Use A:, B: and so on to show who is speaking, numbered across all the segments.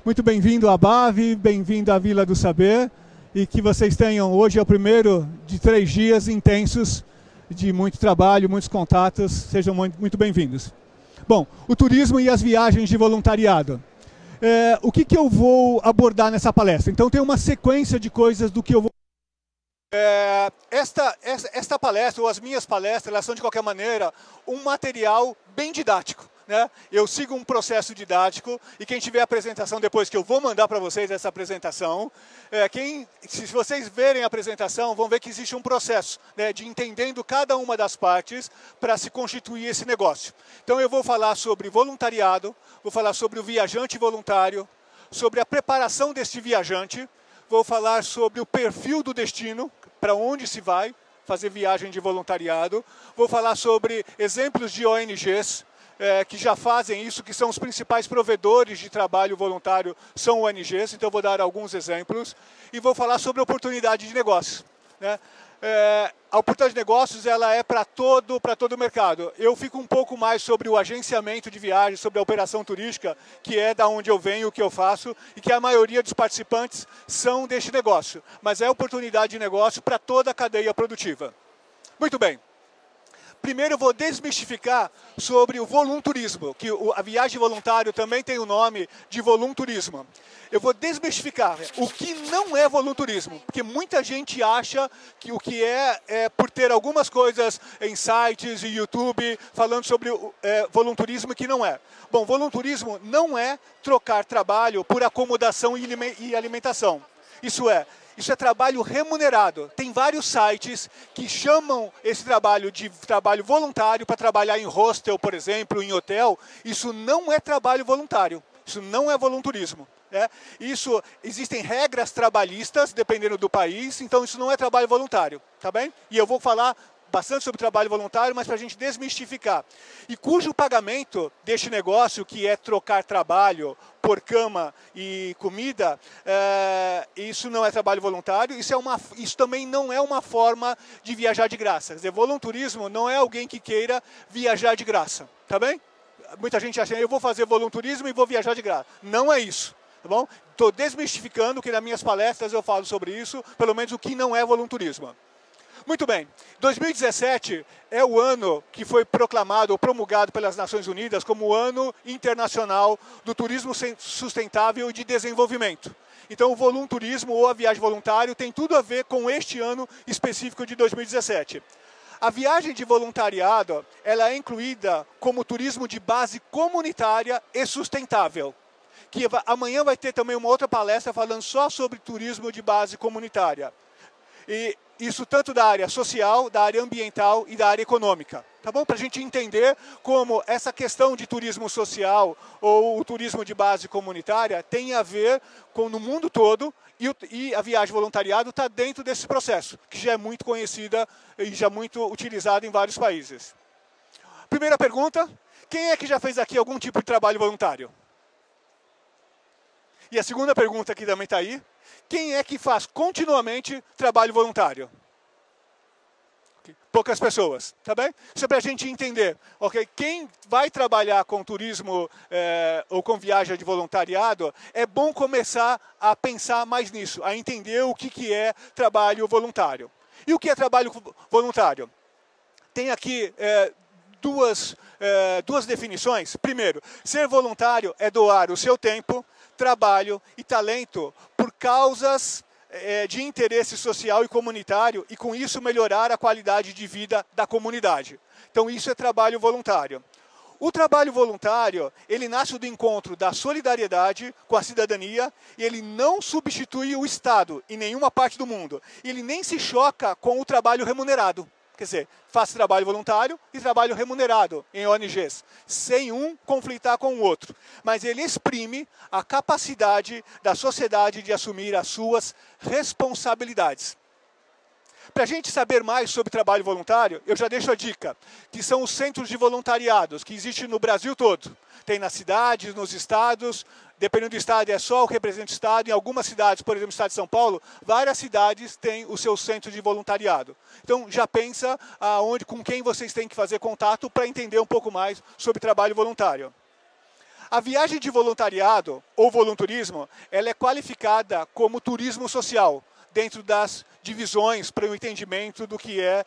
A: Muito bem-vindo à BAV, bem-vindo à Vila do Saber, e que vocês tenham, hoje é o primeiro de 3 dias intensos de muito trabalho, muitos contatos, sejam muito bem-vindos. Bom, o turismo e as viagens de voluntariado. O que eu vou abordar nessa palestra? Então tem uma sequência de coisas do que eu vou... Esta palestra, ou as minhas palestras, elas são de qualquer maneira um material bem didático. Né? Eu sigo um processo didático e quem tiver a apresentação depois, que eu vou mandar para vocês essa apresentação, se vocês verem a apresentação, vão ver que existe um processo, né, de entendendo cada uma das partes para se constituir esse negócio. Então eu vou falar sobre voluntariado, vou falar sobre o viajante voluntário, sobre a preparação deste viajante, vou falar sobre o perfil do destino, para onde se vai fazer viagem de voluntariado, vou falar sobre exemplos de ONGs, que já fazem isso, que são os principais provedores de trabalho voluntário, são ONGs, então eu vou dar alguns exemplos, e vou falar sobre a oportunidade de negócio. Né? A oportunidade de negócios ela é para todo o mercado. Eu fico um pouco mais sobre o agenciamento de viagens, sobre a operação turística, que é da onde eu venho, o que eu faço, e que a maioria dos participantes são deste negócio. Mas é oportunidade de negócio para toda a cadeia produtiva. Muito bem. Primeiro eu vou desmistificar sobre o volunturismo, que a viagem voluntária também tem o nome de volunturismo. Eu vou desmistificar o que não é volunturismo, porque muita gente acha que o que é por ter algumas coisas em sites e YouTube falando sobre volunturismo que não é. Bom, volunturismo não é trocar trabalho por acomodação e alimentação. Isso é trabalho remunerado. Tem vários sites que chamam esse trabalho de trabalho voluntário para trabalhar em hostel, por exemplo, em hotel. Isso não é trabalho voluntário. Isso não é volunturismo. Né? Existem regras trabalhistas, dependendo do país, então isso não é trabalho voluntário. Tá bem? E eu vou falar bastante sobre trabalho voluntário, mas para a gente desmistificar. E cujo pagamento deste negócio, que é trocar trabalho por cama e comida, isso não é trabalho voluntário, isso também não é uma forma de viajar de graça. Quer dizer, volunturismo não é alguém que queira viajar de graça, tá bem? Muita gente acha, eu vou fazer volunturismo e vou viajar de graça. Não é isso, tá bom? Estou desmistificando que nas minhas palestras eu falo sobre isso, pelo menos o que não é volunturismo. Muito bem, 2017 é o ano que foi proclamado ou promulgado pelas Nações Unidas como o Ano Internacional do Turismo Sustentável e de Desenvolvimento. Então o volunturismo ou a viagem voluntária tem tudo a ver com este ano específico de 2017. A viagem de voluntariado ela é incluída como turismo de base comunitária e sustentável. Que amanhã vai ter também uma outra palestra falando só sobre turismo de base comunitária. E isso tanto da área social, da área ambiental e da área econômica. Tá bom? Para a gente entender como essa questão de turismo social ou o turismo de base comunitária tem a ver com no mundo todo e a viagem voluntariado está dentro desse processo, que já é muito conhecida e já muito utilizada em vários países. Primeira pergunta, quem é que já fez aqui algum tipo de trabalho voluntário? E a segunda pergunta que também está aí, quem é que faz continuamente trabalho voluntário? Poucas pessoas, tá bem? Isso é para a gente entender. Okay? Quem vai trabalhar com turismo ou com viagem de voluntariado, é bom começar a pensar mais nisso, a entender o que é trabalho voluntário. E o que é trabalho voluntário? Tem aqui duas definições. Primeiro, ser voluntário é doar o seu tempo, trabalho e talento por causas de interesse social e comunitário e com isso melhorar a qualidade de vida da comunidade. Então isso é trabalho voluntário. O trabalho voluntário, ele nasce do encontro da solidariedade com a cidadania e ele não substitui o Estado em nenhuma parte do mundo. Ele nem se choca com o trabalho remunerado. Quer dizer, faz trabalho voluntário e trabalho remunerado em ONGs, sem um conflitar com o outro. Mas ele exprime a capacidade da sociedade de assumir as suas responsabilidades. Para a gente saber mais sobre trabalho voluntário, eu já deixo a dica, que são os centros de voluntariados, que existem no Brasil todo. Tem nas cidades, nos estados, dependendo do estado é só o que representa o estado. Em algumas cidades, por exemplo, no estado de São Paulo, várias cidades têm o seu centro de voluntariado. Então já pensa com quem vocês têm que fazer contato para entender um pouco mais sobre trabalho voluntário. A viagem de voluntariado ou volunturismo, ela é qualificada como turismo social, dentro das divisões para o entendimento do que é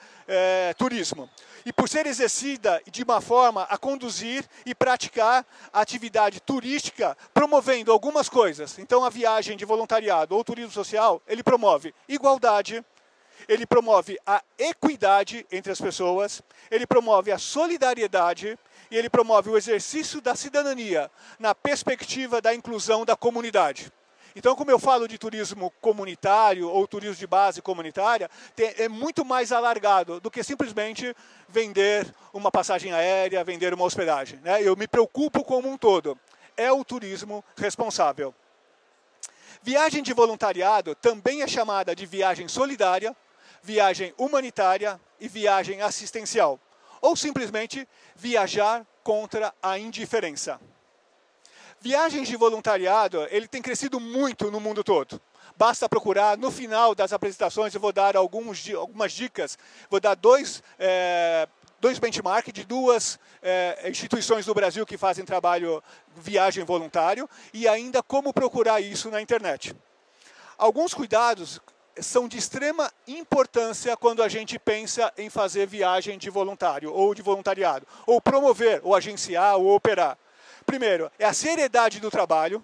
A: turismo. E por ser exercida de uma forma a conduzir e praticar a atividade turística, promovendo algumas coisas. Então, a viagem de voluntariado ou turismo social, ele promove igualdade, ele promove a equidade entre as pessoas, ele promove a solidariedade e ele promove o exercício da cidadania na perspectiva da inclusão da comunidade. Então, como eu falo de turismo comunitário ou turismo de base comunitária, é muito mais alargado do que simplesmente vender uma passagem aérea, vender uma hospedagem, né? Eu me preocupo como um todo. É o turismo responsável. Viagem de voluntariado também é chamada de viagem solidária, viagem humanitária e viagem assistencial. Ou simplesmente viajar contra a indiferença. Viagens de voluntariado, ele tem crescido muito no mundo todo. Basta procurar, no final das apresentações eu vou dar algumas dicas, vou dar dois benchmarks de duas instituições do Brasil que fazem trabalho viagem voluntário e ainda como procurar isso na internet. Alguns cuidados são de extrema importância quando a gente pensa em fazer viagem de voluntário ou de voluntariado, ou promover, ou agenciar, ou operar. Primeiro, é a seriedade do trabalho,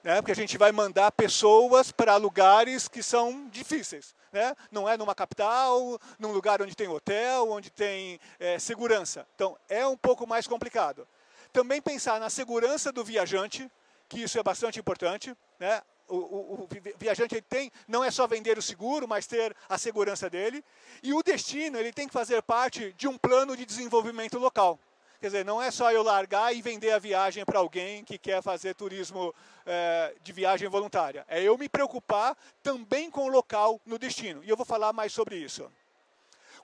A: né? Porque a gente vai mandar pessoas para lugares que são difíceis. Né? Não é numa capital, num lugar onde tem hotel, onde tem segurança. Então, é um pouco mais complicado. Também pensar na segurança do viajante, que isso é bastante importante. Né? O viajante ele não é só vender o seguro, mas ter a segurança dele. E o destino ele tem que fazer parte de um plano de desenvolvimento local. Quer dizer, não é só eu largar e vender a viagem para alguém que quer fazer turismo de viagem voluntária. É eu me preocupar também com o local no destino. E eu vou falar mais sobre isso.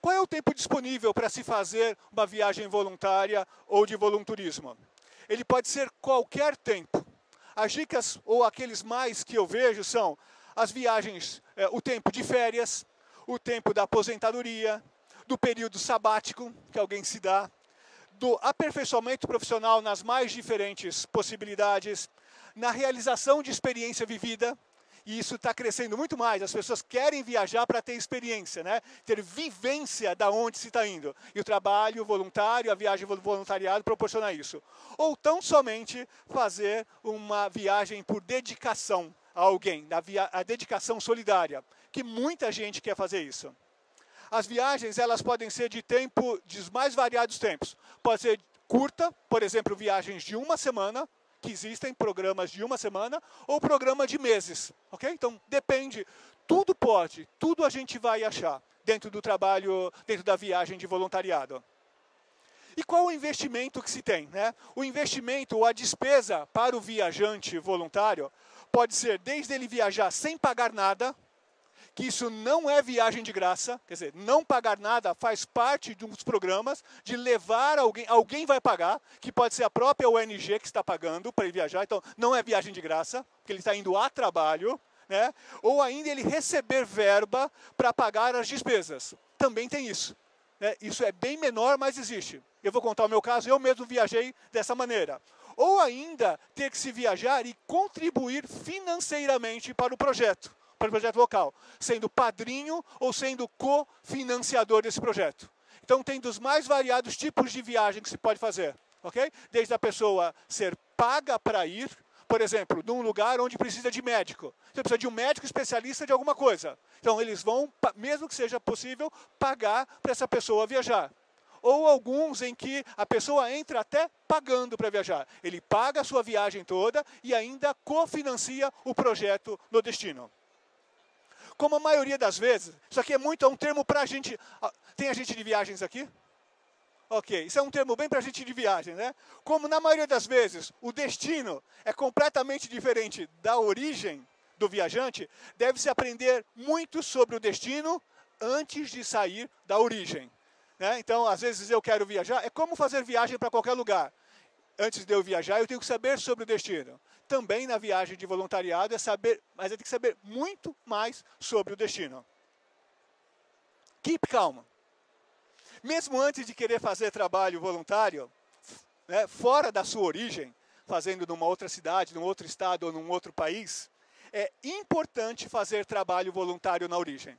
A: Qual é o tempo disponível para se fazer uma viagem voluntária ou de volunturismo? Ele pode ser qualquer tempo. As dicas, ou aqueles mais que eu vejo, são as viagens, o tempo de férias, o tempo da aposentadoria, do período sabático que alguém se dá, do aperfeiçoamento profissional nas mais diferentes possibilidades, na realização de experiência vivida, e isso está crescendo muito mais, as pessoas querem viajar para ter experiência, né? Ter vivência da onde se está indo. E o trabalho voluntário, a viagem voluntariado proporciona isso. Ou tão somente fazer uma viagem por dedicação a alguém, a dedicação solidária, que muita gente quer fazer isso. As viagens, elas podem ser de mais variados tempos. Pode ser curta, por exemplo, viagens de uma semana, que existem programas de uma semana, ou programa de meses, ok? Então, depende. Tudo pode, tudo a gente vai achar dentro do trabalho, dentro da viagem de voluntariado. E qual o investimento que se tem, né? O investimento ou a despesa para o viajante voluntário pode ser desde ele viajar sem pagar nada, que isso não é viagem de graça, quer dizer, não pagar nada faz parte de um dos programas de levar alguém vai pagar, que pode ser a própria ONG que está pagando para ele viajar, então não é viagem de graça, porque ele está indo a trabalho, né? Ou ainda ele receber verba para pagar as despesas, também tem isso. Né? Isso é bem menor, mas existe. Eu vou contar o meu caso, eu mesmo viajei dessa maneira. Ou ainda ter que se viajar e contribuir financeiramente para o projeto local, sendo padrinho ou sendo cofinanciador desse projeto. Então, tem dos mais variados tipos de viagem que se pode fazer, ok? Desde a pessoa ser paga para ir, por exemplo, num lugar onde precisa de médico. Você precisa de um médico especialista de alguma coisa. Então, eles vão, mesmo que seja possível, pagar para essa pessoa viajar. Ou alguns em que a pessoa entra até pagando para viajar. Ele paga a sua viagem toda e ainda cofinancia o projeto no destino. Como a maioria das vezes, isso aqui é um termo para a gente... Tem agente de viagens aqui? Ok, isso é um termo bem para gente de viagem, né? Como na maioria das vezes o destino é completamente diferente da origem do viajante, deve-se aprender muito sobre o destino antes de sair da origem. Né? Então, às vezes eu quero viajar, é como fazer viagem para qualquer lugar. Antes de eu viajar, eu tenho que saber sobre o destino. Também na viagem de voluntariado mas eu tenho que saber muito mais sobre o destino. Keep calm. Mesmo antes de querer fazer trabalho voluntário, né, fora da sua origem, fazendo numa outra cidade, num outro estado ou num outro país, é importante fazer trabalho voluntário na origem.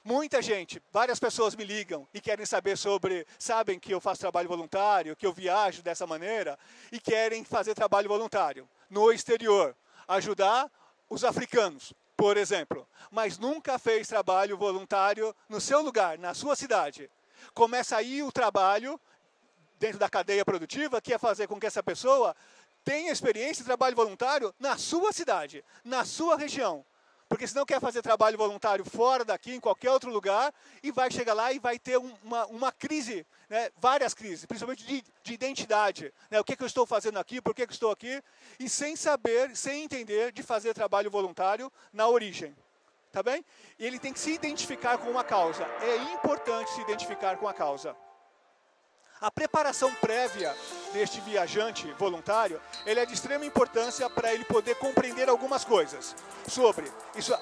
A: Muita gente, várias pessoas me ligam e querem saber sabem que eu faço trabalho voluntário, que eu viajo dessa maneira e querem fazer trabalho voluntário no exterior, ajudar os africanos, por exemplo, mas nunca fez trabalho voluntário no seu lugar, na sua cidade. Começa aí o trabalho dentro da cadeia produtiva, que é fazer com que essa pessoa tenha experiência de trabalho voluntário na sua cidade, na sua região. Porque senão quer fazer trabalho voluntário fora daqui, em qualquer outro lugar, e vai chegar lá e vai ter uma crise, né, várias crises, principalmente de identidade. Né, o que eu estou fazendo aqui, por que eu estou aqui, e sem saber, sem entender de fazer trabalho voluntário na origem. Tá bem? E ele tem que se identificar com uma causa. É importante se identificar com a causa. A preparação prévia deste viajante voluntário, ele é de extrema importância para ele poder compreender algumas coisas sobre isso.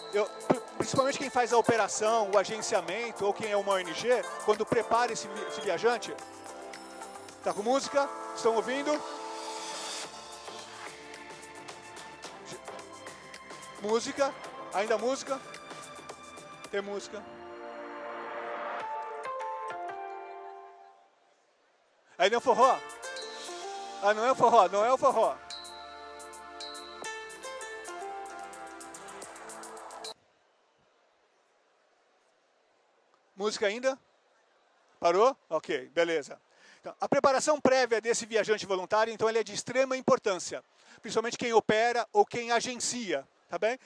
A: Principalmente quem faz a operação, o agenciamento ou quem é uma ONG, quando prepara esse viajante, tá com música? Estão ouvindo? Música? Ainda música? Tem música? Aí não é o forró? Ah, não é o forró, não é o forró. Música ainda? Parou? Ok, beleza. Então, a preparação prévia desse viajante voluntário, então, ele é de extrema importância. Principalmente quem opera ou quem agencia, tá bem?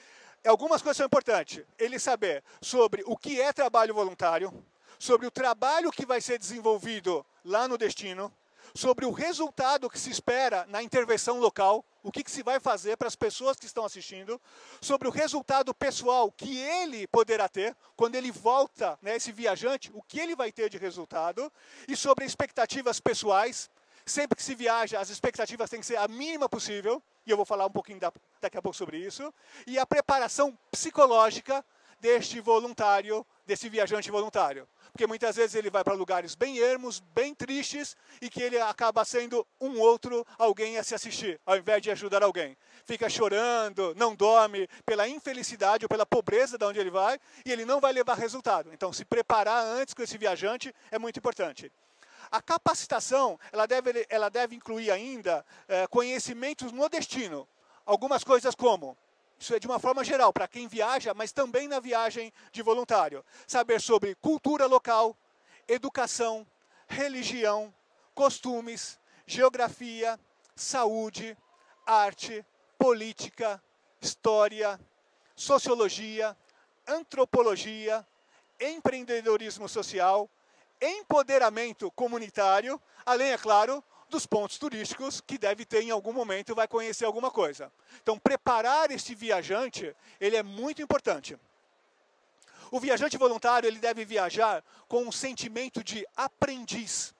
A: Algumas coisas são importantes. Ele saber sobre o que é trabalho voluntário, sobre o trabalho que vai ser desenvolvido lá no destino, sobre o resultado que se espera na intervenção local, o que se vai fazer para as pessoas que estão assistindo, sobre o resultado pessoal que ele poderá ter quando ele volta, né, esse viajante, o que ele vai ter de resultado, e sobre expectativas pessoais. Sempre que se viaja, as expectativas têm que ser a mínima possível, e eu vou falar um pouquinho daqui a pouco sobre isso, e a preparação psicológica deste voluntário, desse viajante voluntário. Porque muitas vezes ele vai para lugares bem ermos, bem tristes, e que ele acaba sendo alguém a se assistir, ao invés de ajudar alguém. Fica chorando, não dorme, pela infelicidade ou pela pobreza de onde ele vai, e ele não vai levar resultado. Então, se preparar antes com esse viajante é muito importante. A capacitação, ela deve incluir ainda conhecimentos no destino. Algumas coisas como... Isso é de uma forma geral, para quem viaja, mas também na viagem de voluntário. Saber sobre cultura local, educação, religião, costumes, geografia, saúde, arte, política, história, sociologia, antropologia, empreendedorismo social, empoderamento comunitário, além, é claro, dos pontos turísticos que deve ter em algum momento e vai conhecer alguma coisa. Então, preparar este viajante, ele é muito importante. O viajante voluntário, ele deve viajar com um sentimento de aprendiz,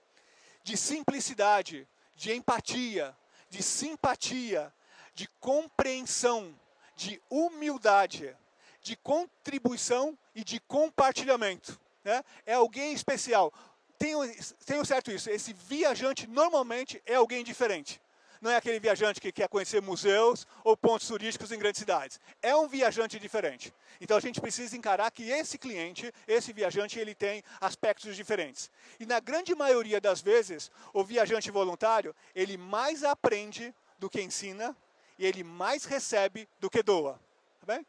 A: de simplicidade, de empatia, de simpatia, de compreensão, de humildade, contribuição e de compartilhamento. Né? É alguém especial. Tenho certo isso, esse viajante normalmente é alguém diferente. Não é aquele viajante que quer conhecer museus ou pontos turísticos em grandes cidades. É um viajante diferente. Então a gente precisa encarar que esse cliente, esse viajante, ele tem aspectos diferentes. E na grande maioria das vezes, o viajante voluntário, ele mais aprende do que ensina e ele mais recebe do que doa. Tá bem?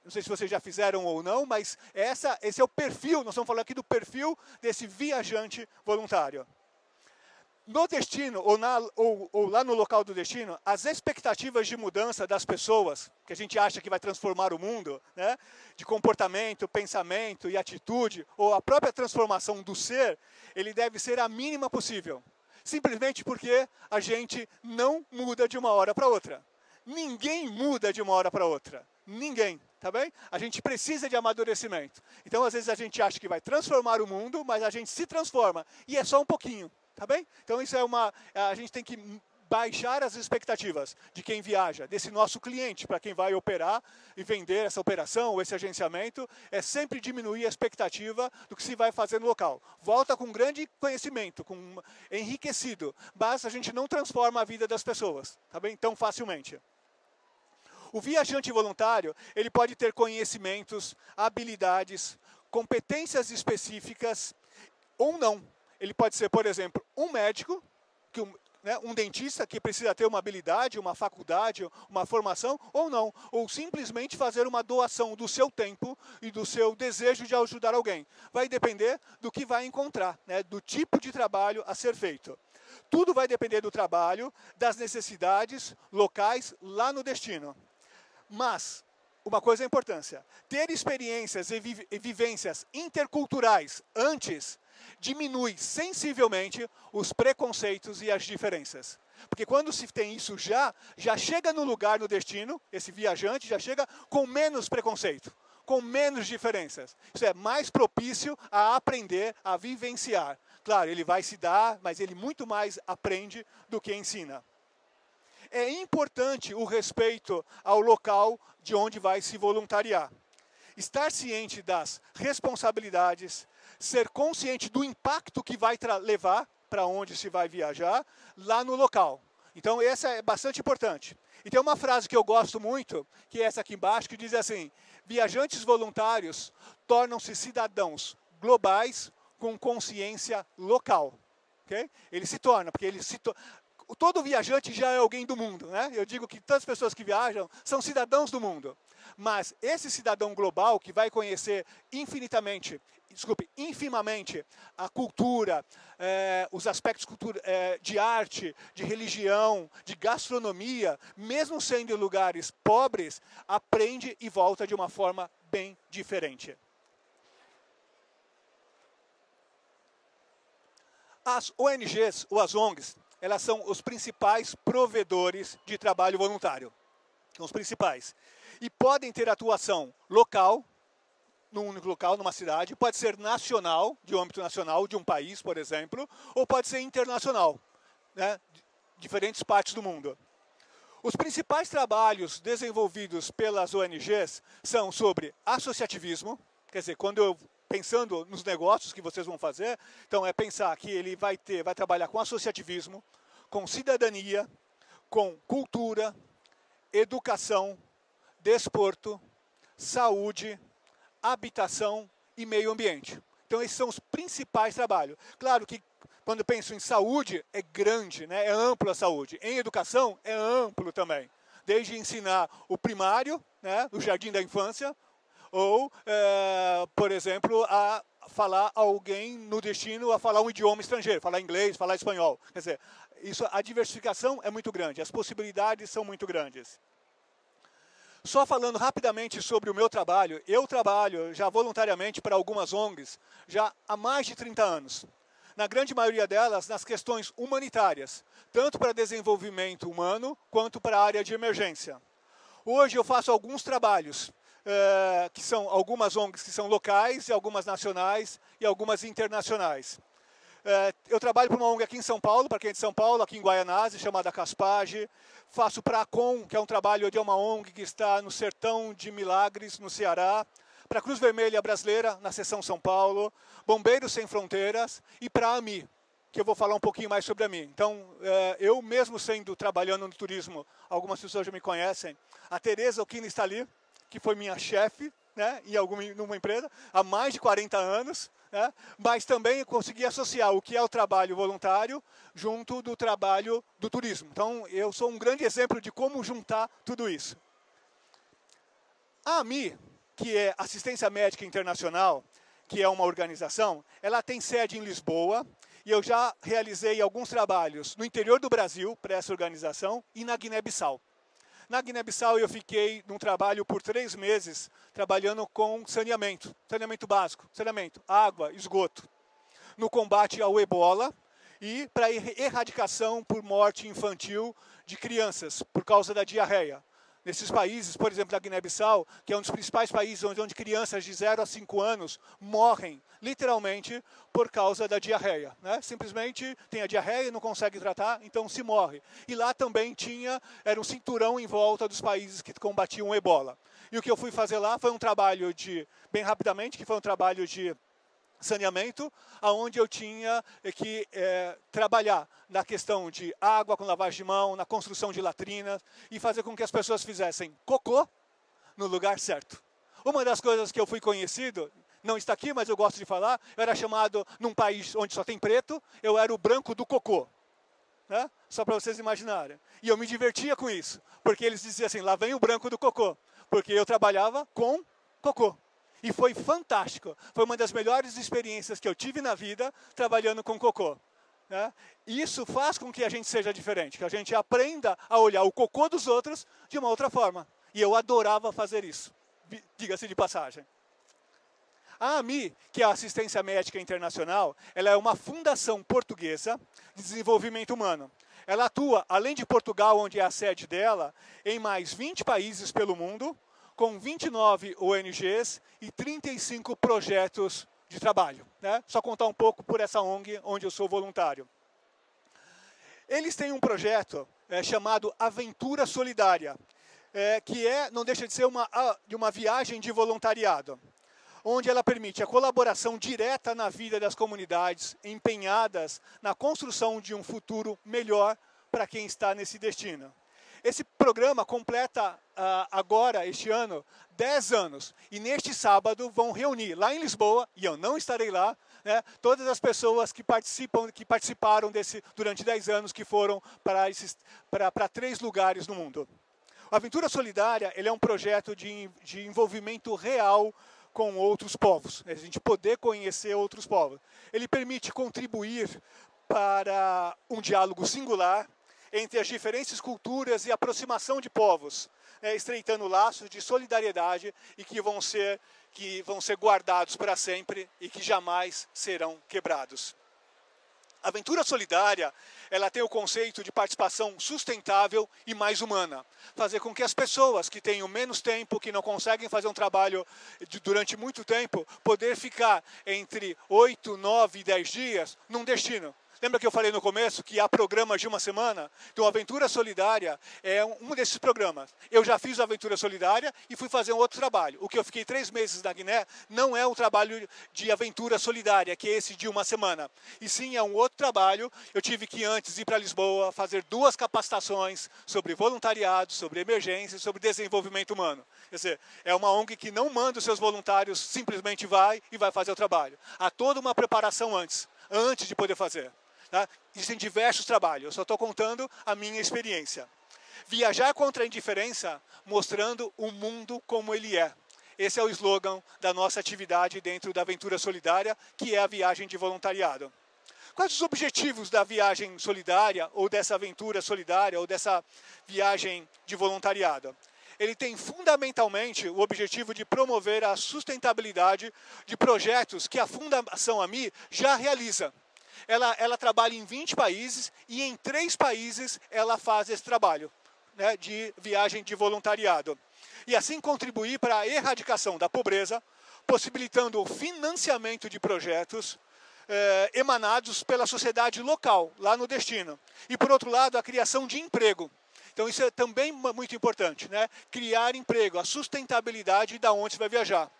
A: Não sei se vocês já fizeram ou não, mas esse é o perfil, nós estamos falando aqui do perfil desse viajante voluntário. No destino, ou lá no local do destino, as expectativas de mudança das pessoas, que a gente acha que vai transformar o mundo, né, de comportamento, pensamento e atitude, ou a própria transformação do ser, ele deve ser a mínima possível. Simplesmente porque a gente não muda de uma hora para outra. Ninguém muda de uma hora para outra. Ninguém, tá bem? A gente precisa de amadurecimento. Então, às vezes, a gente acha que vai transformar o mundo, mas a gente se transforma. E é só um pouquinho, tá bem? Então, isso é a gente tem que baixar as expectativas de quem viaja, desse nosso cliente, para quem vai operar e vender essa operação ou esse agenciamento, é sempre diminuir a expectativa do que se vai fazer no local. Volta com grande conhecimento, enriquecido, mas a gente não transforma a vida das pessoas, tá bem? Tão facilmente. O viajante voluntário, ele pode ter conhecimentos, habilidades, competências específicas ou não. Ele pode ser, por exemplo, um médico, um dentista que precisa ter uma habilidade, uma faculdade, uma formação, ou não. Ou simplesmente fazer uma doação do seu tempo e do seu desejo de ajudar alguém. Vai depender do que vai encontrar, né, do tipo de trabalho a ser feito. Tudo vai depender do trabalho, das necessidades locais lá no destino. Mas, uma coisa é importância, ter experiências e vivências interculturais antes diminui sensivelmente os preconceitos e as diferenças. Porque quando se tem isso já chega no lugar, no destino, esse viajante já chega com menos preconceito, com menos diferenças. Isso é mais propício a aprender, a vivenciar. Claro, ele vai se dar, mas ele muito mais aprende do que ensina. É importante o respeito ao local de onde vai se voluntariar. Estar ciente das responsabilidades, ser consciente do impacto que vai levar para onde se vai viajar lá no local. Então, essa é bastante importante. E tem uma frase que eu gosto muito, que é essa aqui embaixo, que diz assim: viajantes voluntários tornam-se cidadãos globais com consciência local. Okay? Ele se torna, porque todo viajante já é alguém do mundo, né? Eu digo que todas as pessoas que viajam são cidadãos do mundo. Mas esse cidadão global que vai conhecer infimamente a cultura, os aspectos de arte, de religião, de gastronomia, mesmo sendo em lugares pobres, aprende e volta de uma forma bem diferente. As ONGs ou as ONGs, elas são os principais provedores de trabalho voluntário. São os principais. E podem ter atuação local, num único local, numa cidade, pode ser nacional, de âmbito nacional, de um país, por exemplo, ou pode ser internacional, né, de diferentes partes do mundo. Os principais trabalhos desenvolvidos pelas ONGs são sobre associativismo, quer dizer, pensando nos negócios que vocês vão fazer, então é pensar que ele vai trabalhar com associativismo, com cidadania, com cultura, educação, desporto, saúde, habitação e meio ambiente. Então esses são os principais trabalhos. Claro que quando eu penso em saúde, é grande, né? É amplo a saúde. Em educação, é amplo também. Desde ensinar o primário, né? O jardim da infância, ou, por exemplo, a falar alguém no destino a falar um idioma estrangeiro, falar inglês, falar espanhol. Quer dizer, a diversificação é muito grande, as possibilidades são muito grandes. Só falando rapidamente sobre o meu trabalho, eu trabalho já voluntariamente para algumas ONGs já há mais de 30 anos. Na grande maioria delas, nas questões humanitárias, tanto para desenvolvimento humano quanto para a área de emergência. Hoje eu faço alguns trabalhos, que são algumas ONGs que são locais, e algumas nacionais e algumas internacionais. Eu trabalho para uma ONG aqui em São Paulo, para quem é de São Paulo, aqui em Guaianazes, chamada Caspage. Faço para a ACOM, que é um trabalho de uma ONG que está no Sertão de Milagres, no Ceará. Para a Cruz Vermelha Brasileira, na seção São Paulo. Bombeiros Sem Fronteiras. E para a AMI, que eu vou falar um pouquinho mais sobre a AMI. Então, eu mesmo trabalhando no turismo, algumas pessoas já me conhecem. A Tereza Oquina está ali, que foi minha chefe, né, numa empresa, há mais de 40 anos. Né, mas também consegui associar o que é o trabalho voluntário junto do trabalho do turismo. Então, eu sou um grande exemplo de como juntar tudo isso. A AMI, que é Assistência Médica Internacional, que é uma organização, ela tem sede em Lisboa, e eu já realizei alguns trabalhos no interior do Brasil para essa organização e na Guiné-Bissau. Na Guiné-Bissau eu fiquei num trabalho por 3 meses, trabalhando com saneamento básico, água, esgoto, no combate ao ebola e para erradicação por morte infantil de crianças, por causa da diarreia. nesses países, por exemplo, na Guiné-Bissau, que é um dos principais países onde crianças de 0 a 5 anos morrem, literalmente, por causa da diarreia. Né? Simplesmente tem a diarreia e não consegue tratar, então se morre. E lá também era um cinturão em volta dos países que combatiam o ebola. E o que eu fui fazer lá foi um trabalho bem rapidamente, que foi um trabalho de saneamento, onde eu tinha que trabalhar na questão de água com lavagem de mão, na construção de latrinas e fazer com que as pessoas fizessem cocô no lugar certo. Uma das coisas que eu fui conhecido, não está aqui, mas eu gosto de falar, eu era chamado, num país onde só tem preto, eu era o branco do cocô. Né? Só para vocês imaginarem. E eu me divertia com isso, porque eles diziam assim, lá vem o branco do cocô, porque eu trabalhava com cocô. E foi fantástico. Foi uma das melhores experiências que eu tive na vida trabalhando com cocô. Né? E isso faz com que a gente seja diferente, que a gente aprenda a olhar o cocô dos outros de uma outra forma. E eu adorava fazer isso, diga-se de passagem. A AMI, que é a Assistência Médica Internacional, ela é uma fundação portuguesa de desenvolvimento humano. Ela atua, além de Portugal, onde é a sede dela, em mais 20 países pelo mundo, com 29 ONGs e 35 projetos de trabalho. Né? Só contar um pouco por essa ONG, onde eu sou voluntário. Eles têm um projeto chamado Aventura Solidária, que não deixa de ser uma viagem de voluntariado, onde ela permite a colaboração direta na vida das comunidades empenhadas na construção de um futuro melhor para quem está nesse destino. Esse programa completa agora, este ano, 10 anos. E neste sábado vão reunir lá em Lisboa, e eu não estarei lá, né, todas as pessoas que participaram durante 10 anos, que foram para 3 lugares no mundo. A Aventura Solidária é um projeto de envolvimento real com outros povos, né, a gente poder conhecer outros povos. Ele permite contribuir para um diálogo singular entre as diferentes culturas e aproximação de povos, estreitando laços de solidariedade e que vão ser guardados para sempre e que jamais serão quebrados. A Aventura Solidária, ela tem o conceito de participação sustentável e mais humana. Fazer com que as pessoas que tenham menos tempo, que não conseguem fazer um trabalho durante muito tempo, poder ficar entre 8, 9 e 10 dias num destino. Lembra que eu falei no começo que há programas de uma semana? Então, a Aventura Solidária é um desses programas. Eu já fiz a Aventura Solidária e fui fazer um outro trabalho. O que eu fiquei 3 meses na Guiné não é um trabalho de Aventura Solidária, que é esse de uma semana. E sim, é um outro trabalho. Eu tive que antes ir para Lisboa, fazer 2 capacitações sobre voluntariado, sobre emergência, sobre desenvolvimento humano. Quer dizer, é uma ONG que não manda os seus voluntários, simplesmente vai fazer o trabalho. Há toda uma preparação antes de poder fazer. Tá? Existem diversos trabalhos, eu só estou contando a minha experiência. Viajar contra a indiferença, mostrando o mundo como ele é. Esse é o slogan da nossa atividade dentro da Aventura Solidária, que é a viagem de voluntariado. Quais os objetivos da viagem solidária, ou dessa aventura solidária, ou dessa viagem de voluntariado? Ele tem fundamentalmente o objetivo de promover a sustentabilidade de projetos que a Fundação AMI já realiza. Ela trabalha em 20 países e em 3 países ela faz esse trabalho, né, de viagem de voluntariado. E assim contribuir para a erradicação da pobreza, possibilitando o financiamento de projetos emanados pela sociedade local, lá no destino. E, por outro lado, a criação de emprego. Então, isso é também muito importante, né? Criar emprego, a sustentabilidade da onde você vai viajar.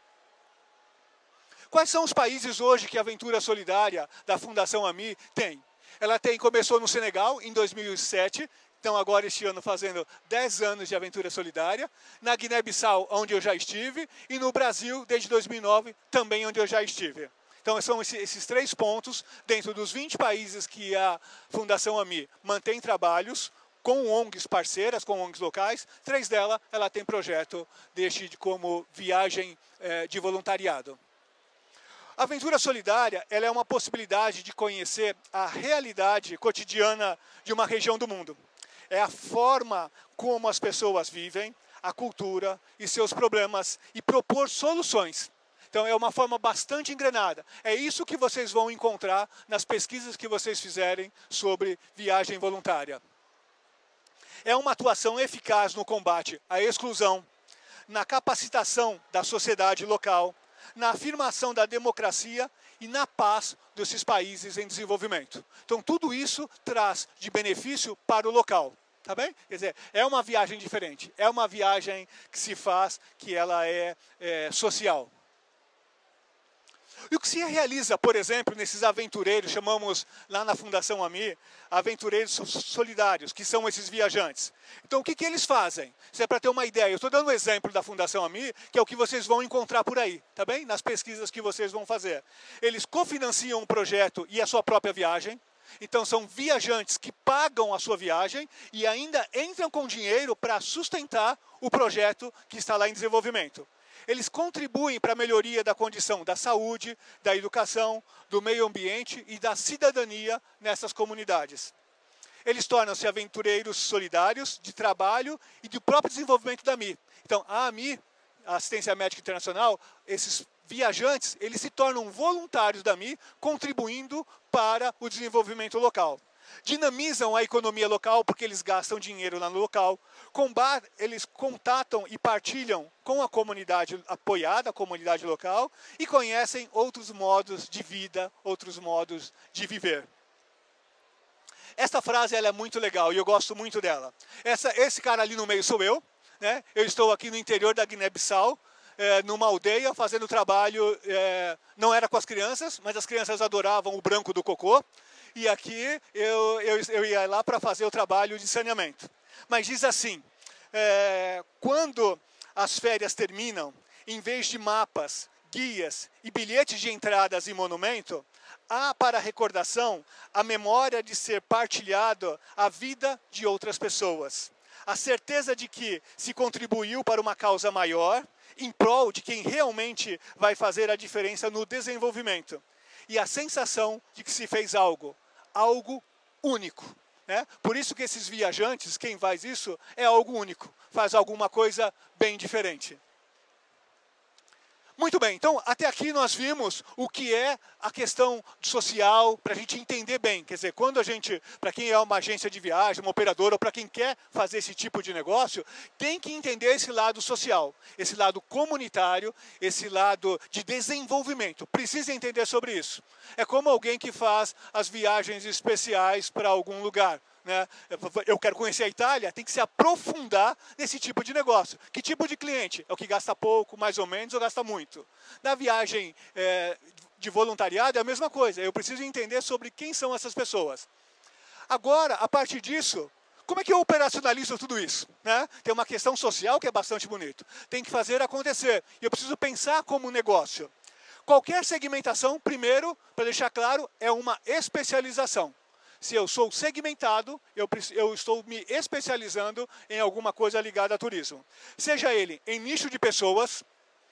A: Quais são os países hoje que a Aventura Solidária da Fundação AMI tem? Ela começou no Senegal em 2007, então agora este ano fazendo 10 anos de Aventura Solidária, na Guiné-Bissau, onde eu já estive, e no Brasil, desde 2009, também onde eu já estive. Então são esses 3 pontos, dentro dos 20 países que a Fundação AMI mantém trabalhos, com ONGs parceiras, com ONGs locais, 3 delas ela tem projeto como viagem de voluntariado. A Aventura Solidária ela é uma possibilidade de conhecer a realidade cotidiana de uma região do mundo. É a forma como as pessoas vivem, a cultura e seus problemas e propor soluções. Então é uma forma bastante engrenada. É isso que vocês vão encontrar nas pesquisas que vocês fizerem sobre viagem voluntária. É uma atuação eficaz no combate à exclusão, na capacitação da sociedade local, na afirmação da democracia e na paz desses países em desenvolvimento. Então, tudo isso traz de benefício para o local. Tá bem? Quer dizer, é uma viagem diferente. É uma viagem que se faz, que ela é social. E o que se realiza, por exemplo, nesses aventureiros, chamamos lá na Fundação AMI, aventureiros solidários, que são esses viajantes. Então, o que eles fazem? Isso é para ter uma ideia. Eu estou dando um exemplo da Fundação AMI, que é o que vocês vão encontrar por aí, tá bem? Nas pesquisas que vocês vão fazer. Eles cofinanciam um projeto e a sua própria viagem. Então, são viajantes que pagam a sua viagem e ainda entram com dinheiro para sustentar o projeto que está lá em desenvolvimento. Eles contribuem para a melhoria da condição da saúde, da educação, do meio ambiente e da cidadania nessas comunidades. Eles tornam-se aventureiros solidários de trabalho e do próprio desenvolvimento da AMI. Então, a AMI, a Assistência Médica Internacional, esses viajantes, eles se tornam voluntários da AMI, contribuindo para o desenvolvimento local. Dinamizam a economia local porque eles gastam dinheiro lá no local. Eles contatam e partilham com a comunidade apoiada, a comunidade local, e conhecem outros modos de vida, outros modos de viver. Esta frase ela é muito legal e eu gosto muito dela. Esse cara ali no meio sou eu, né? Eu estou aqui no interior da Guiné-Bissau, numa aldeia, fazendo trabalho, não era com as crianças, mas as crianças adoravam o branco do cocô. E aqui eu ia lá para fazer o trabalho de saneamento. Mas diz assim, quando as férias terminam, em vez de mapas, guias e bilhetes de entradas em monumento, há para recordação a memória de ser partilhado a vida de outras pessoas. A certeza de que se contribuiu para uma causa maior, em prol de quem realmente vai fazer a diferença no desenvolvimento. E a sensação de que se fez algo único. Né? Por isso que esses viajantes, quem faz isso, é algo único. Faz alguma coisa bem diferente. Muito bem, então até aqui nós vimos o que é a questão social, para a gente entender bem. Quer dizer, quando a gente, para quem é uma agência de viagem, uma operadora, ou para quem quer fazer esse tipo de negócio, tem que entender esse lado social, esse lado comunitário, esse lado de desenvolvimento. Precisa entender sobre isso. É como alguém que faz as viagens especiais para algum lugar. Né? Eu quero conhecer a Itália, tem que se aprofundar nesse tipo de negócio. Que tipo de cliente? É o que gasta pouco, mais ou menos, ou gasta muito? Na viagem de voluntariado é a mesma coisa. Eu preciso entender sobre quem são essas pessoas. Agora, a partir disso, como é que eu operacionalizo tudo isso? Né? Tem uma questão social que é bastante bonito. Tem que fazer acontecer. E eu preciso pensar como um negócio. Qualquer segmentação, primeiro, para deixar claro, é uma especialização. Se eu sou segmentado, eu estou me especializando em alguma coisa ligada a turismo. Seja ele em nicho de pessoas,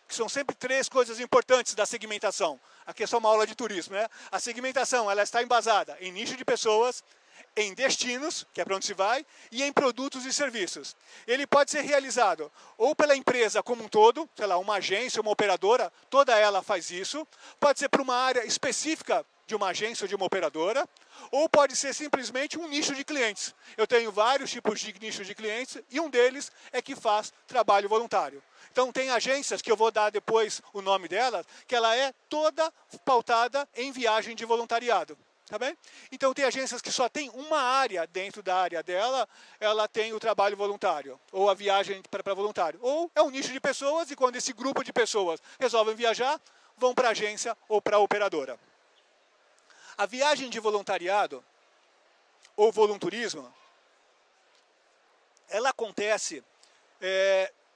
A: que são sempre 3 coisas importantes da segmentação. Aqui é só uma aula de turismo, né? A segmentação ela está embasada em nicho de pessoas, em destinos, que é para onde se vai, e em produtos e serviços. Ele pode ser realizado ou pela empresa como um todo, sei lá, uma agência, uma operadora, toda ela faz isso. Pode ser para uma área específica de uma agência ou de uma operadora, ou pode ser simplesmente um nicho de clientes. Eu tenho vários tipos de nichos de clientes e um deles é que faz trabalho voluntário. Então tem agências, que eu vou dar depois o nome delas, que ela é toda pautada em viagem de voluntariado. Tá bem? Então tem agências que só tem uma área dentro da área dela, ela tem o trabalho voluntário, ou a viagem para voluntário. Ou é um nicho de pessoas e quando esse grupo de pessoas resolvem viajar, vão para a agência ou para a operadora. A viagem de voluntariado, ou volunturismo, ela acontece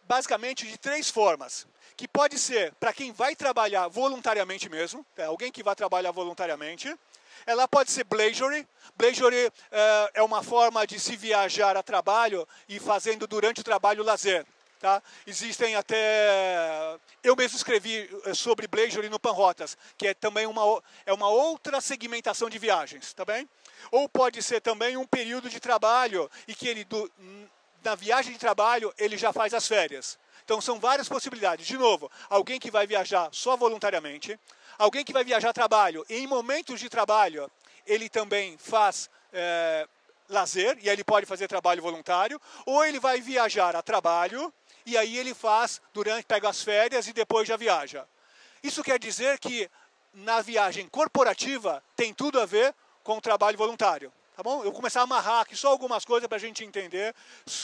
A: basicamente de 3 formas. Que pode ser para quem vai trabalhar voluntariamente mesmo, alguém que vai trabalhar voluntariamente. Ela pode ser bleisure. Bleisure é uma forma de se viajar a trabalho e fazendo durante o trabalho lazer. Tá? Existem até... Eu mesmo escrevi sobre bleisure no Panrotas, que é também uma outra segmentação de viagens. Tá bem? Ou pode ser também um período de trabalho e que ele, na viagem de trabalho ele já faz as férias. Então são várias possibilidades. De novo, alguém que vai viajar só voluntariamente, alguém que vai viajar a trabalho e em momentos de trabalho ele também faz lazer, e aí ele pode fazer trabalho voluntário, ou ele vai viajar a trabalho, e aí ele faz, pega as férias e depois já viaja. Isso quer dizer que na viagem corporativa tem tudo a ver com o trabalho voluntário. Tá bom? Eu vou começar a amarrar aqui só algumas coisas para a gente entender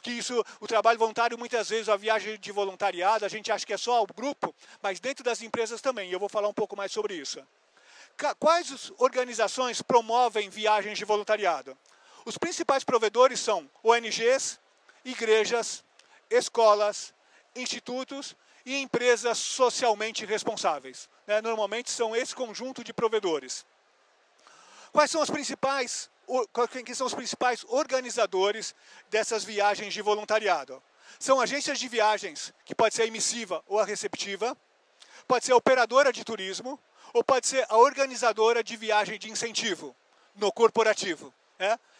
A: que o trabalho voluntário, muitas vezes, a viagem de voluntariado, a gente acha que é só o grupo, mas dentro das empresas também, e eu vou falar um pouco mais sobre isso. Quais organizações promovem viagens de voluntariado? Os principais provedores são ONGs, igrejas, escolas, institutos e empresas socialmente responsáveis. Normalmente são esse conjunto de provedores. Quem são os principais organizadores dessas viagens de voluntariado? São agências de viagens, que pode ser a emissiva ou a receptiva, pode ser a operadora de turismo, ou pode ser a organizadora de viagem de incentivo, no corporativo.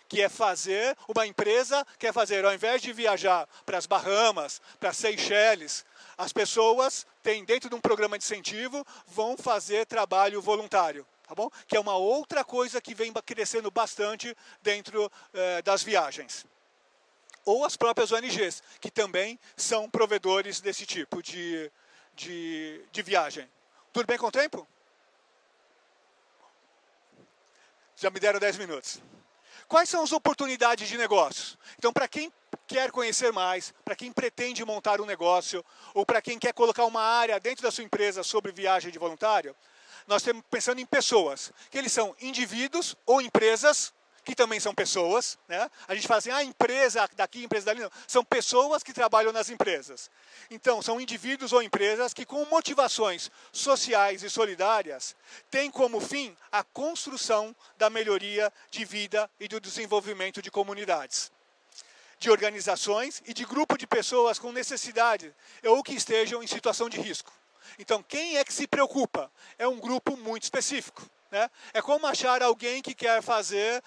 A: Que é fazer, uma empresa quer fazer, ao invés de viajar para as Bahamas, para Seychelles, as pessoas têm, dentro de um programa de incentivo, vão fazer trabalho voluntário. Tá bom? Que é uma outra coisa que vem crescendo bastante dentro das viagens. Ou as próprias ONGs, que também são provedores desse tipo de viagem. Tudo bem com o tempo? Já me deram 10 minutos. Quais são as oportunidades de negócios? Então, para quem quer conhecer mais, para quem pretende montar um negócio, ou para quem quer colocar uma área dentro da sua empresa sobre viagem de voluntário, nós estamos pensando em pessoas, que eles são indivíduos ou empresas, que também são pessoas. A gente fala assim, empresa daqui, empresa dali, não. São pessoas que trabalham nas empresas. Então, são indivíduos ou empresas que, com motivações sociais e solidárias, têm como fim a construção da melhoria de vida e do desenvolvimento de comunidades, de organizações e de grupo de pessoas com necessidade ou que estejam em situação de risco. Então, quem é que se preocupa? É um grupo muito específico. É como achar alguém que quer fazer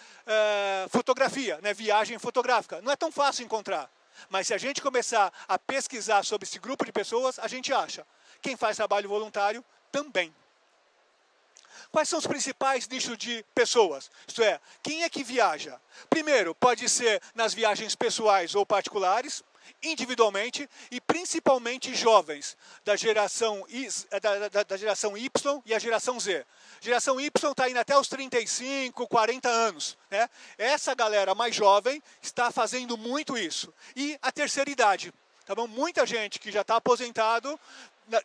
A: fotografia, viagem fotográfica. Não é tão fácil encontrar. Mas se a gente começar a pesquisar sobre esse grupo de pessoas, a gente acha. Quem faz trabalho voluntário, também. Quais são os principais nichos de pessoas? Isto é, quem é que viaja? Primeiro, pode ser nas viagens pessoais ou particulares, individualmente e principalmente jovens da geração Y e a geração Z. Geração Y está indo até os 35, 40 anos. Essa galera mais jovem está fazendo muito isso. E a terceira idade. Tá bom? Muita gente que já está aposentado,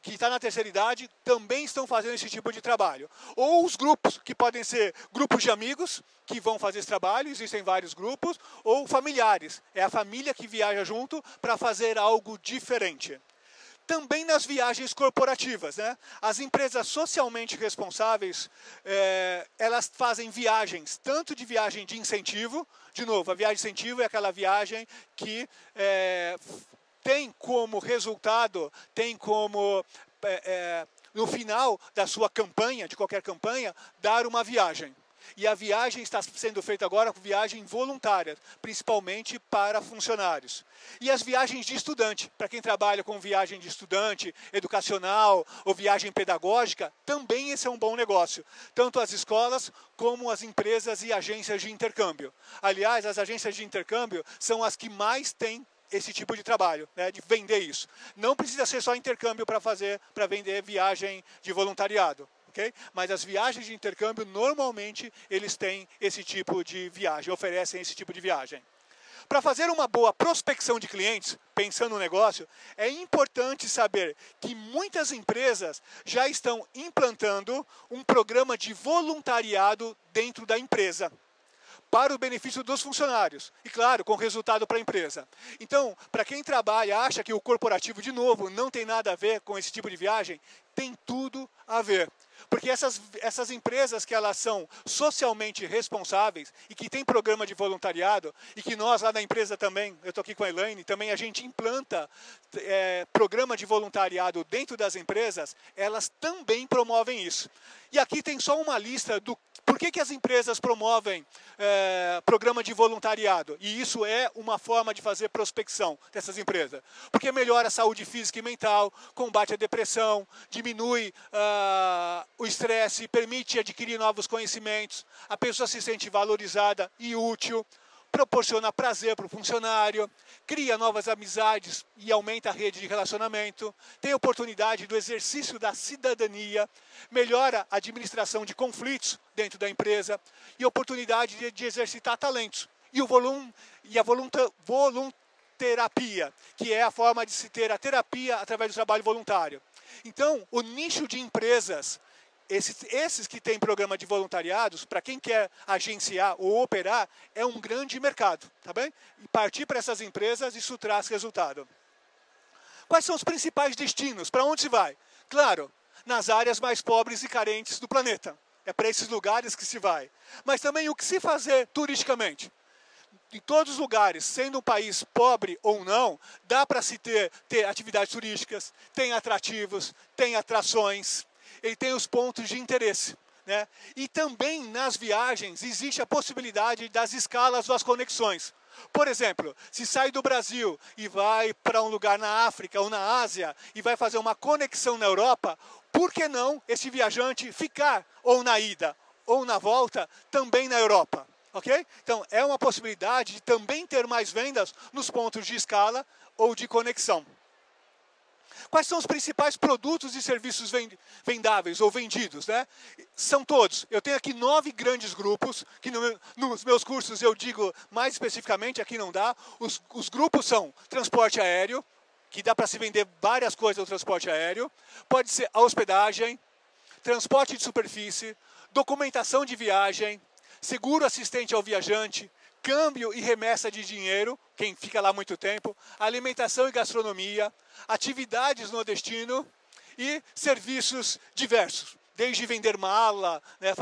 A: que está na terceira idade, também estão fazendo esse tipo de trabalho. Ou os grupos, que podem ser grupos de amigos, que vão fazer esse trabalho, existem vários grupos, ou familiares. É a família que viaja junto para fazer algo diferente. Também nas viagens corporativas. As empresas socialmente responsáveis, elas fazem viagens, tanto de viagem de incentivo, de novo, a viagem de incentivo é aquela viagem que tem como resultado, no final da sua campanha, de qualquer campanha, dar uma viagem. E a viagem está sendo feita agora com viagem voluntária, principalmente para funcionários. E as viagens de estudante, para quem trabalha com viagem de estudante, educacional ou viagem pedagógica, também esse é um bom negócio. Tanto as escolas como as empresas e agências de intercâmbio. Aliás, as agências de intercâmbio são as que mais têm esse tipo de trabalho, de vender isso. Não precisa ser só intercâmbio para vender viagem de voluntariado. Okay? Mas as viagens de intercâmbio, normalmente, eles têm esse tipo de viagem, oferecem esse tipo de viagem. Para fazer uma boa prospecção de clientes, pensando no negócio, é importante saber que muitas empresas já estão implantando um programa de voluntariado dentro da empresa, para o benefício dos funcionários. E, claro, com resultado para a empresa. Então, para quem trabalha, acha que o corporativo, de novo, não tem nada a ver com esse tipo de viagem, tem tudo a ver. Porque essas empresas que elas são socialmente responsáveis e que têm programa de voluntariado, e que nós lá na empresa também, eu estou aqui com a Elaine, também a gente implanta programa de voluntariado dentro das empresas, elas também promovem isso. E aqui tem só uma lista do por que as empresas promovem programa de voluntariado. E isso é uma forma de fazer prospecção dessas empresas. Porque melhora a saúde física e mental, combate a depressão, diminui o estresse, permite adquirir novos conhecimentos, a pessoa se sente valorizada e útil, proporciona prazer para o funcionário, cria novas amizades e aumenta a rede de relacionamento, tem oportunidade do exercício da cidadania, melhora a administração de conflitos dentro da empresa e oportunidade de exercitar talentos. E a volunterapia, que é a forma de se ter a terapia através do trabalho voluntário. Então, o nicho de empresas, esses que têm programa de voluntariados, para quem quer agenciar ou operar, é um grande mercado, tá bem? E partir para essas empresas, isso traz resultado. Quais são os principais destinos? Para onde se vai? Claro, nas áreas mais pobres e carentes do planeta. É para esses lugares que se vai. Mas também o que se fazer turisticamente? Em todos os lugares, sendo um país pobre ou não, dá para se ter atividades turísticas, tem atrativos, tem atrações, ele tem os pontos de interesse, né? E também nas viagens existe a possibilidade das escalas ou as conexões. Por exemplo, se sai do Brasil e vai para um lugar na África ou na Ásia e vai fazer uma conexão na Europa, por que não esse viajante ficar ou na ida ou na volta também na Europa? Ok? Então, é uma possibilidade de também ter mais vendas nos pontos de escala ou de conexão. Quais são os principais produtos e serviços vendáveis ou vendidos, né? São todos. Eu tenho aqui 9 grandes grupos, que nos meus cursos eu digo mais especificamente, aqui não dá. Os grupos são transporte aéreo, que dá para se vender várias coisas no transporte aéreo. Pode ser a hospedagem, transporte de superfície, documentação de viagem, seguro assistente ao viajante, câmbio e remessa de dinheiro, quem fica lá muito tempo, alimentação e gastronomia, atividades no destino e serviços diversos. Desde vender mala, né,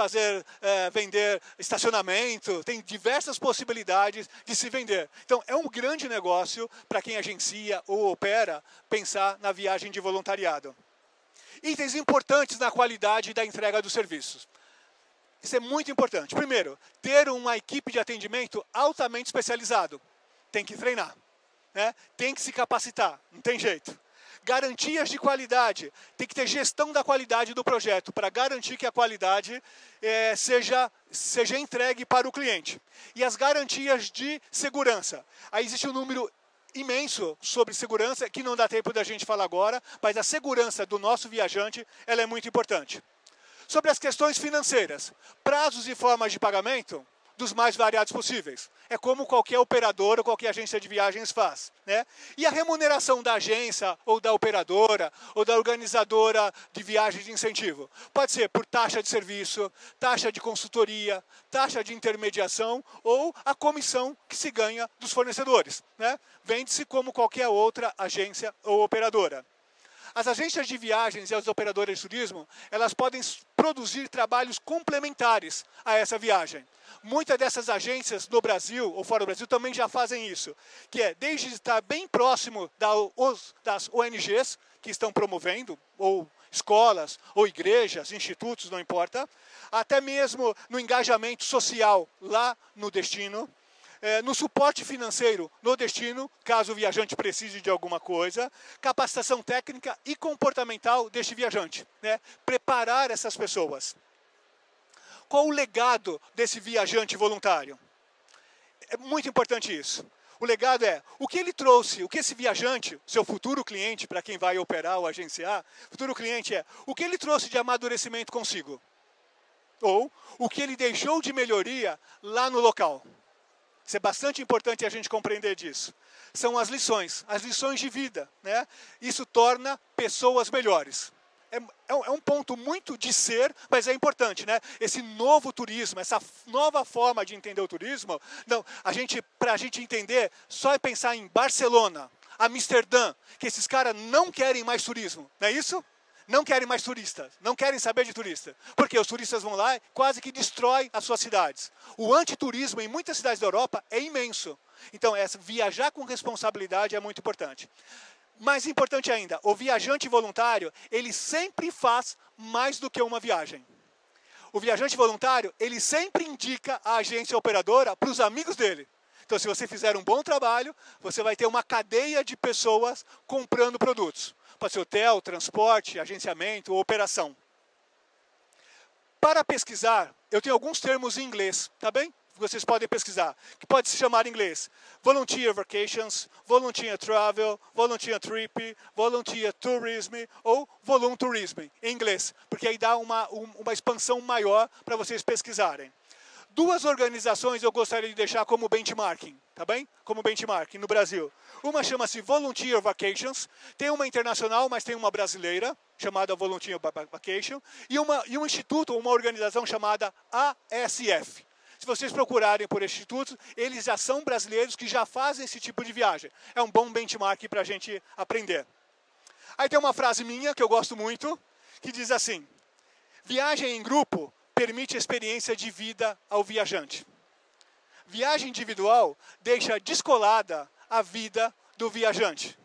A: vender estacionamento, tem diversas possibilidades de se vender. Então, é um grande negócio para quem agencia ou opera pensar na viagem de voluntariado. Itens importantes na qualidade da entrega dos serviços. Isso é muito importante. Primeiro, ter uma equipe de atendimento altamente especializado. Tem que treinar, né? Tem que se capacitar, não tem jeito. Garantias de qualidade. Tem que ter gestão da qualidade do projeto para garantir que a qualidade seja entregue para o cliente. E as garantias de segurança. Aí existe um número imenso sobre segurança, que não dá tempo da gente falar agora, mas a segurança do nosso viajante ela é muito importante. Sobre as questões financeiras, prazos e formas de pagamento dos mais variados possíveis. É como qualquer operador ou qualquer agência de viagens faz, né? E a remuneração da agência ou da operadora ou da organizadora de viagens de incentivo. Pode ser por taxa de serviço, taxa de consultoria, taxa de intermediação ou a comissão que se ganha dos fornecedores, né? Vende-se como qualquer outra agência ou operadora. As agências de viagens e as operadoras de turismo, elas podem produzir trabalhos complementares a essa viagem. Muitas dessas agências no Brasil ou fora do Brasil também já fazem isso, que é desde estar bem próximo das ONGs que estão promovendo, ou escolas, ou igrejas, institutos, não importa, até mesmo no engajamento social lá no destino, no suporte financeiro no destino, caso o viajante precise de alguma coisa, capacitação técnica e comportamental deste viajante, né? Preparar essas pessoas. Qual o legado desse viajante voluntário? É muito importante isso. O legado é o que ele trouxe, o que esse viajante, seu futuro cliente, para quem vai operar ou agenciar, futuro cliente o que ele trouxe de amadurecimento consigo. Ou o que ele deixou de melhoria lá no local. Isso é bastante importante a gente compreender disso. São as lições de vida, né? Isso torna pessoas melhores. É um ponto muito de ser, mas é importante, né? Esse novo turismo, essa nova forma de entender o turismo, para a gente entender, só é pensar em Barcelona, Amsterdã, que esses caras não querem mais turismo, não é isso? Não querem mais turistas, não querem saber de turista. Porque os turistas vão lá e quase que destrói as suas cidades. O antiturismo em muitas cidades da Europa é imenso. Então, viajar com responsabilidade é muito importante. Mais importante ainda, o viajante voluntário, ele sempre faz mais do que uma viagem. O viajante voluntário, ele sempre indica a agência operadora para os amigos dele. Então, se você fizer um bom trabalho, você vai ter uma cadeia de pessoas comprando produtos. Pode ser hotel, transporte, agenciamento ou operação. Para pesquisar, eu tenho alguns termos em inglês, tá bem? vocês podem pesquisar, que pode se chamar em inglês Volunteer Vacations, Volunteer Travel, Volunteer Trip, Volunteer Tourism ou Voluntourism em inglês, porque aí dá uma expansão maior para vocês pesquisarem. Duas organizações eu gostaria de deixar como benchmarking, tá bem? Como benchmarking no Brasil. Uma chama-se Volunteer Vacations, tem uma internacional, mas tem uma brasileira, chamada Volunteer Vacation, e um instituto, uma organização chamada ASF. Se vocês procurarem por institutos, eles já são brasileiros que já fazem esse tipo de viagem. É um bom benchmark para a gente aprender. Aí tem uma frase minha, que eu gosto muito, que diz assim: viagem em grupo permite experiência de vida ao viajante. Viagem individual deixa descolada a vida do viajante.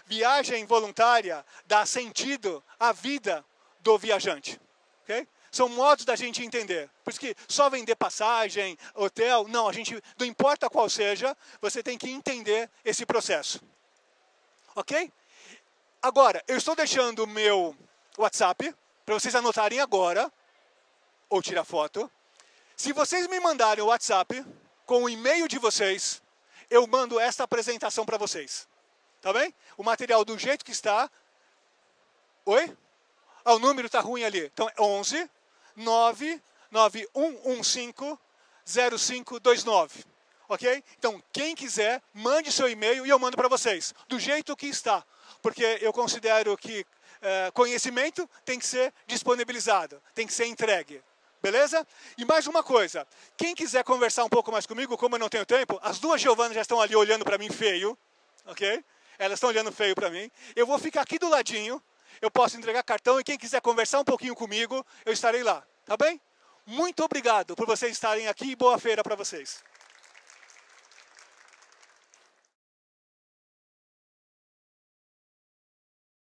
A: Viagem voluntária dá sentido à vida do viajante. Okay? São modos da gente entender. Por isso que só vender passagem, hotel, não, não importa qual seja, você tem que entender esse processo. Ok? Agora, eu estou deixando o meu WhatsApp para vocês anotarem agora, ou tirar foto. Se vocês me mandarem o WhatsApp com o e-mail de vocês, eu mando esta apresentação para vocês. Tá bem? O material do jeito que está. Oi? Ah, o número está ruim ali. Então é 11 99115 0529. Ok? Então, quem quiser, mande seu e-mail e eu mando para vocês. Do jeito que está. Porque eu considero que conhecimento tem que ser disponibilizado, tem que ser entregue. Beleza? E mais uma coisa, quem quiser conversar um pouco mais comigo, como eu não tenho tempo, as duas Giovanas já estão ali olhando para mim feio, ok? Elas estão olhando feio para mim. Eu vou ficar aqui do ladinho, eu posso entregar cartão e quem quiser conversar um pouquinho comigo, eu estarei lá, tá bem? Muito obrigado por vocês estarem aqui e boa feira para vocês.